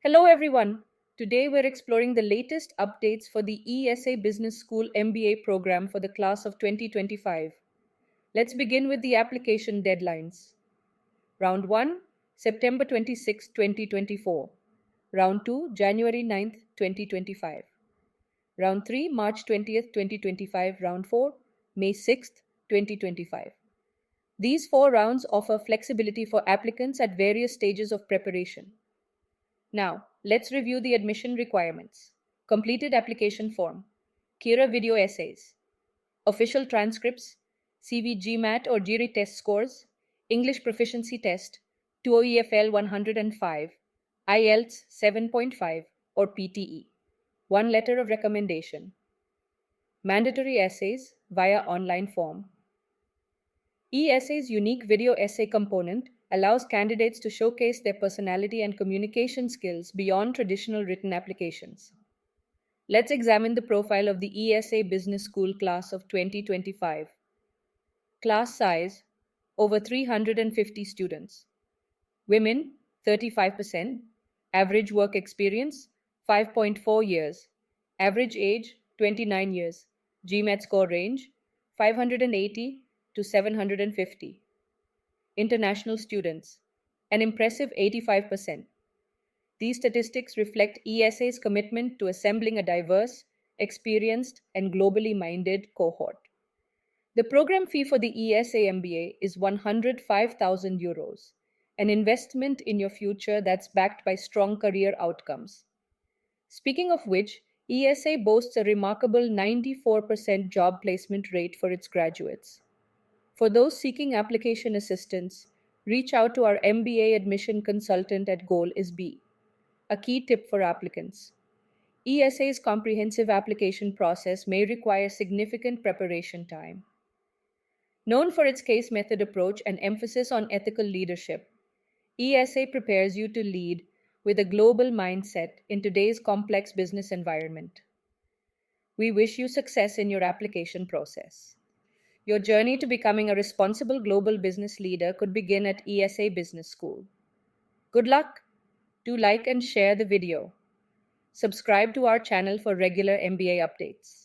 Hello everyone. Today we're exploring the latest updates for the ESA Business School MBA program for the class of 2025. Let's begin with the application deadlines. Round 1, September 26, 2024. Round 2, January 9th, 2025. Round 3, March 20th, 2025. Round 4, May 6th, 2025. These 4 rounds offer flexibility for applicants at various stages of preparation. Now, let's review the admission requirements. Completed application form, Kira video essays, official transcripts, CV GMAT or GRE test scores, English proficiency test, TOEFL 105, IELTS 7.5 or PTE, one letter of recommendation, mandatory essays via online form. ESA's unique video essay component allows candidates to showcase their personality and communication skills beyond traditional written applications. Let's examine the profile of the ESA Business School class of 2025. Class size, over 350 students. Women, 35%. Average work experience, 5.4 years. Average age, 29 years. GMAT score range, 580 to 750. International students, an impressive 85%. These statistics reflect ESA's commitment to assembling a diverse, experienced, and globally minded cohort. The program fee for the ESA MBA is €105,000, an investment in your future that's backed by strong career outcomes. Speaking of which, ESA boasts a remarkable 94% job placement rate for its graduates. For those seeking application assistance, reach out to our MBA admission consultant at Goal is B. A key tip for applicants. ESA's comprehensive application process may require significant preparation time. Known for its case method approach and emphasis on ethical leadership, ESA prepares you to lead with a global mindset in today's complex business environment. We wish you success in your application process. Your journey to becoming a responsible global business leader could begin at ESA Business School. Good luck! Do like and share the video. Subscribe to our channel for regular MBA updates.